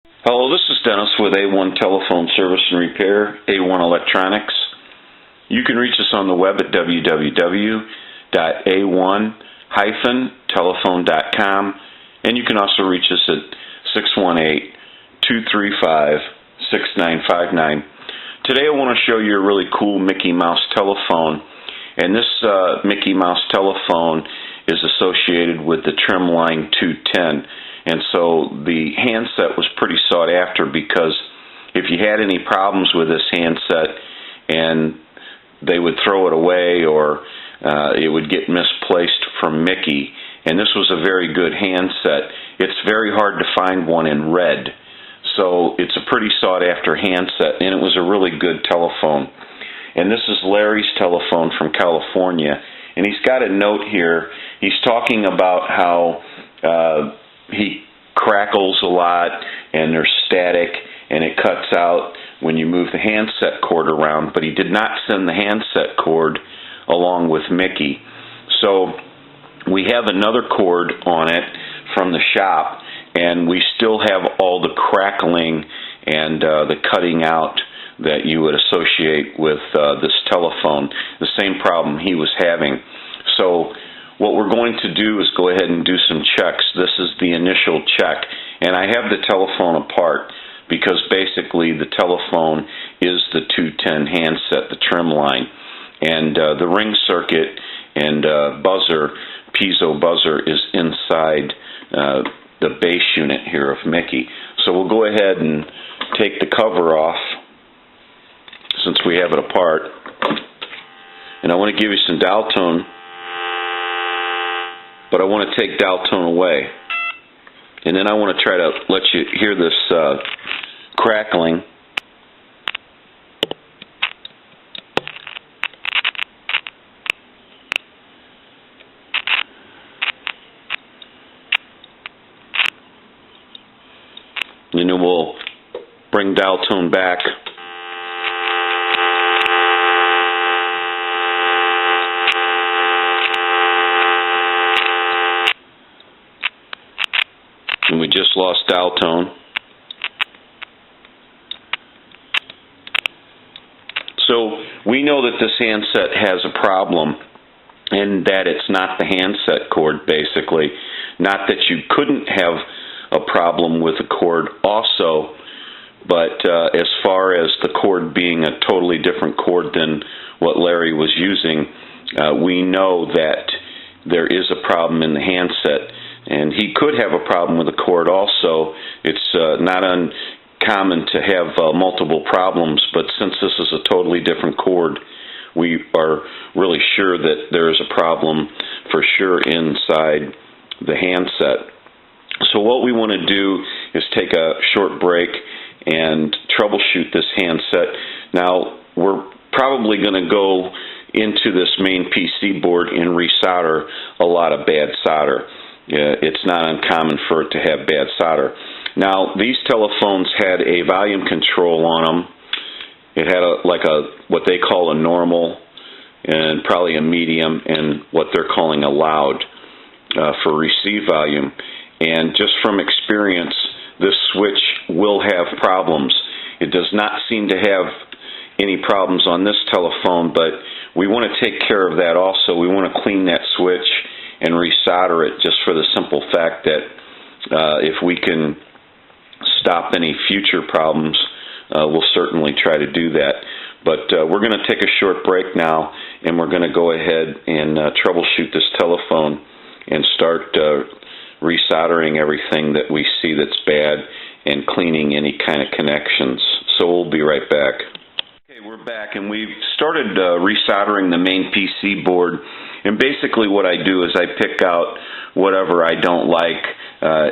Hello, this is Dennis with A1 Telephone Service and Repair, A1 Electronics. You can reach us on the web at www.a1-telephone.com, and you can also reach us at 618-235-6959. Today I want to show you a really cool Mickey Mouse telephone, and this Mickey Mouse telephone is associated with the Trimline 210. And so the handset was pretty sought after because if you had any problems with this handset and they would throw it away or it would get misplaced from Mickey, and this was a very good handset. It's very hard to find one in red. So it's a pretty sought after handset, and it was a really good telephone. And this is Larry's telephone from California, and he's got a note here. He's talking about how he crackles a lot and there's static and it cuts out when you move the handset cord around, but he did not send the handset cord along with Mickey. So we have another cord on it from the shop, and we still have all the crackling and the cutting out that you would associate with this telephone, the same problem he was having. So what we're going to do is go ahead and do some checks. This is the initial check, and I have the telephone apart because basically the telephone is the 210 handset, the Trimline, and the ring circuit and buzzer, piezo buzzer, is inside the base unit here of Mickey. So we'll go ahead and take the cover off since we have it apart, and I want to give you some dial tone, but I want to take dial tone away, and then I want to try to let you hear this crackling. And then we'll bring dial tone back. And we just lost dial tone. So we know that this handset has a problem, and that it's not the handset cord, basically. Not that you couldn't have a problem with the cord also, but as far as the cord being a totally different cord than what Larry was using, we know that there is a problem in the handset. And he could have a problem with the cord also. It's not uncommon to have multiple problems, but since this is a totally different cord, we are really sure that there is a problem for sure inside the handset. So what we want to do is take a short break and troubleshoot this handset. Now, we're probably going to go into this main PC board and resolder a lot of bad solder. It's not uncommon for it to have bad solder. Now, these telephones had a volume control on them. It had what they call a normal, and probably a medium, and what they're calling a loud for receive volume. And just from experience, this switch will have problems. It does not seem to have any problems on this telephone, but we want to take care of that also. We want to clean that switch and resolder it, just for the simple fact that if we can stop any future problems, we'll certainly try to do that. But we're going to take a short break now, and we're going to go ahead and troubleshoot this telephone and start resoldering everything that we see that's bad and cleaning any kind of connections. So we'll be right back. Okay, we're back, and we've started resoldering the main PC board. And basically what I do is I pick out whatever I don't like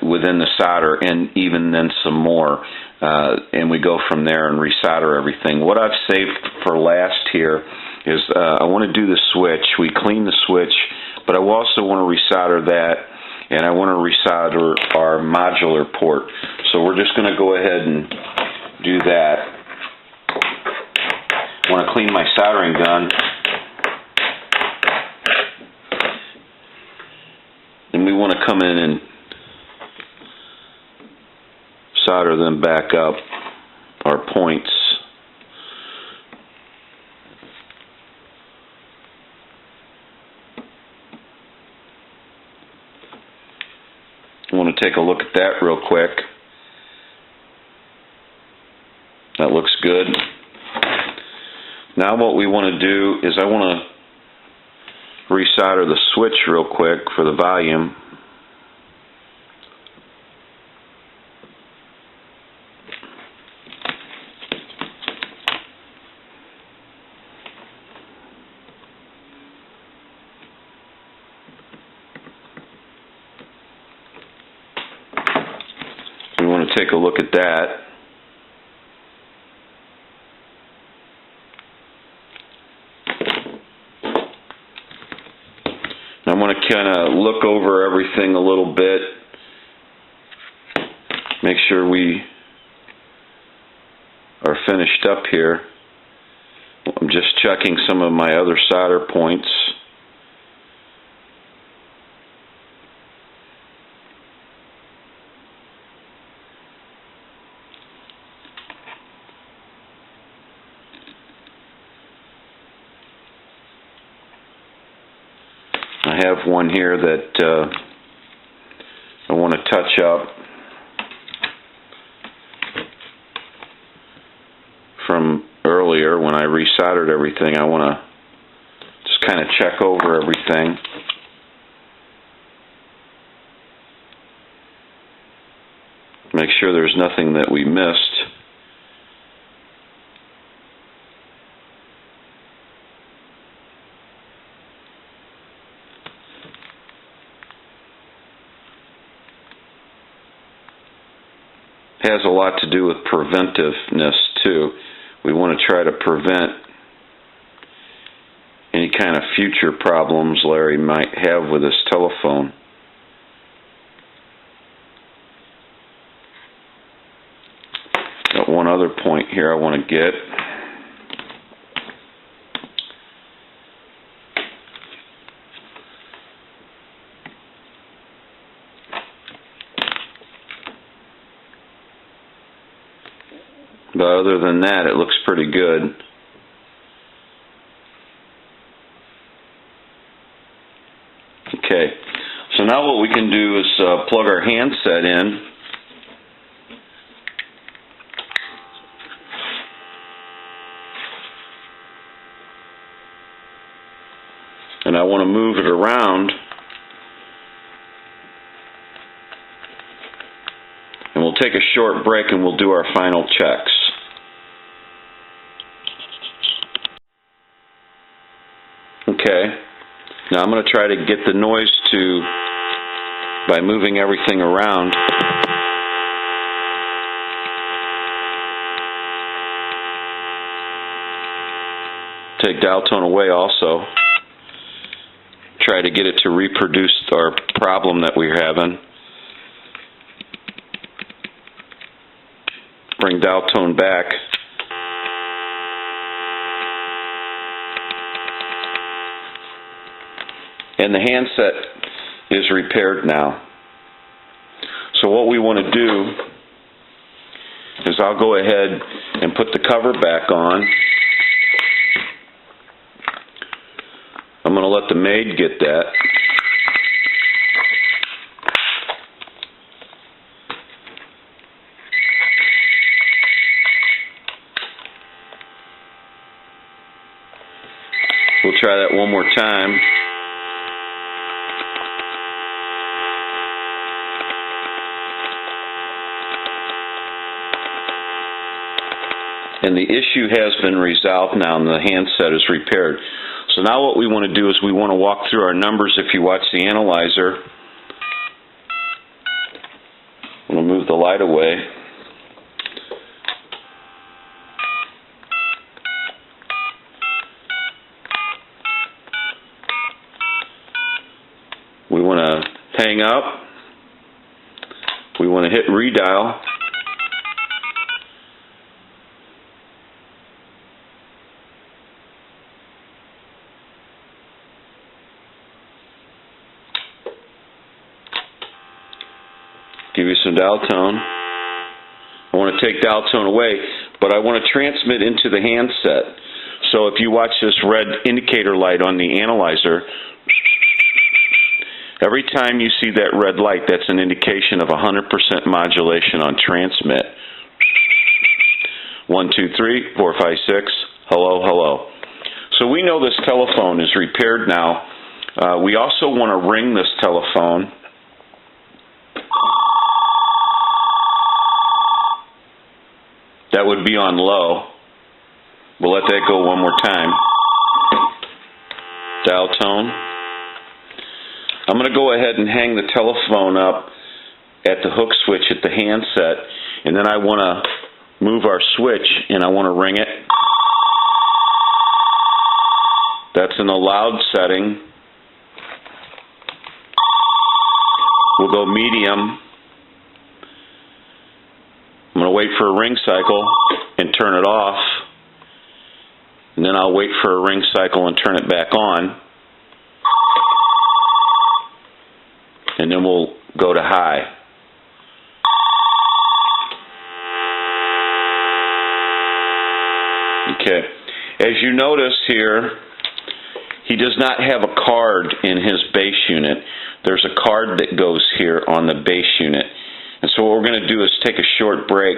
within the solder, and even then some more, and we go from there and resolder everything. What I've saved for last here is I want to do the switch. We clean the switch, but I also want to resolder that, and I want to resolder our modular port. So we're just going to go ahead and do that. I want to clean my soldering gun. And we want to come in and resolder them back up our points. I want to take a look at that real quick. That looks good. Now what we want to do is I want to resolder the switch real quick for the volume. We want to take a look at that. I want to kind of look over everything a little bit, make sure we are finished up here. I'm just checking some of my other solder points. I have one here that I want to touch up from earlier when I resoldered everything. I want to just kind of check over everything. Make sure there's nothing that we missed. Has a lot to do with preventiveness too. We want to try to prevent any kind of future problems Larry might have with his telephone. Got one other point here I want to get. But other than that, it looks pretty good. Okay, so now what we can do is plug our handset in. And I want to move it around. And we'll take a short break and we'll do our final checks. Okay, now I'm going to try to get the noise to, by moving everything around. Take dial tone away also. Try to get it to reproduce our problem that we're having. Bring dial tone back. And the handset is repaired now. So what we want to do is I'll go ahead and put the cover back on. I'm going to let the maid get that. We'll try that one more time. And the issue has been resolved now and the handset is repaired. So now what we want to do is we want to walk through our numbers if you watch the analyzer. I'm going to move the light away. We want to hang up. We want to hit redial. Give you some dial tone. I want to take dial tone away, but I want to transmit into the handset. So if you watch this red indicator light on the analyzer, every time you see that red light, that's an indication of 100% modulation on transmit. 1, 2, 3, 4, 5, 6. Hello, hello. So we know this telephone is repaired now. We also want to ring this telephone. That would be on low. We'll let that go one more time. Dial tone. I'm going to go ahead and hang the telephone up at the hook switch at the handset, and then I want to move our switch and I want to ring it. That's in the loud setting. We'll go medium. I'm going to wait for a ring cycle and turn it off. And then I'll wait for a ring cycle and turn it back on. And then we'll go to high. Okay. As you notice here, he does not have a card in his base unit. There's a card that goes here on the base unit. And so what we're going to do is take a short break,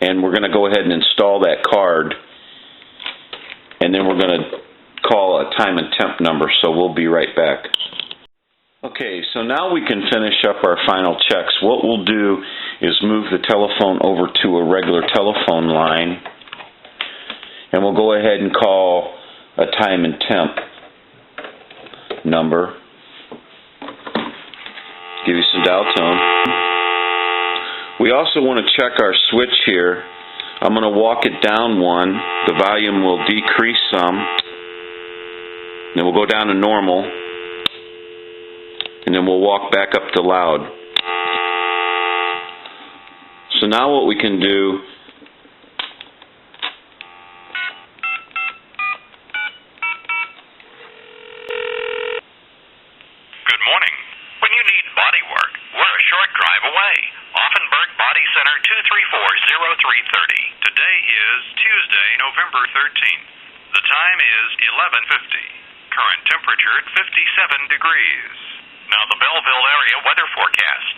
and we're going to go ahead and install that card, and then we're going to call a time and temp number, so we'll be right back. Okay, so now we can finish up our final checks. What we'll do is move the telephone over to a regular telephone line, and we'll go ahead and call a time and temp number. Give you some dial tone. We also want to check our switch here. I'm going to walk it down one. The volume will decrease some. Then we'll go down to normal. And then we'll walk back up to loud. So now what we can do, good morning. When you need body work, we're a short drive away. Offenburg Body Center, 234-0330. Today is Tuesday, November 13th. The time is 11:50. Current temperature at 57 degrees. Now the Belleville area weather forecast.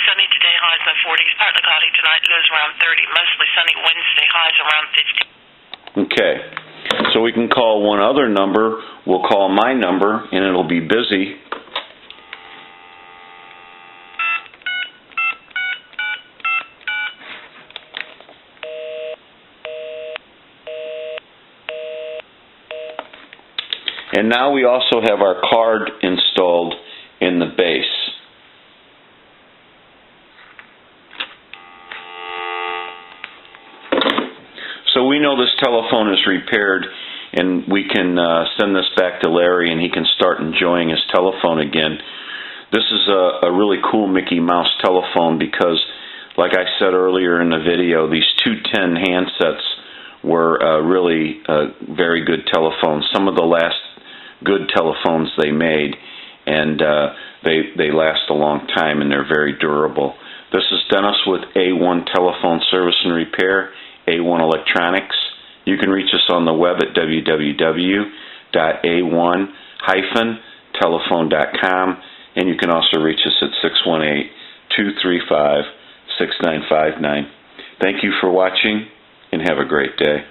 Sunny today, highs in the 40s. Partly cloudy tonight, lows around 30. Mostly sunny Wednesday, highs around 50. okay. So we can call one other number. We'll call my number, and it'll be busy. And now we also have our card installed in the base. So we know this telephone is repaired, and we can send this back to Larry, and he can start enjoying his telephone again. This is a really cool Mickey Mouse telephone because, like I said earlier in the video, these 210 handsets were really very good telephones. Some of the last good telephones they made, and they last a long time, and they're very durable. This is Dennis with A1 Telephone Service and Repair, A1 Electronics. You can reach us on the web at www.a1-telephone.com, and you can also reach us at 618-235-6959. Thank you for watching, and have a great day.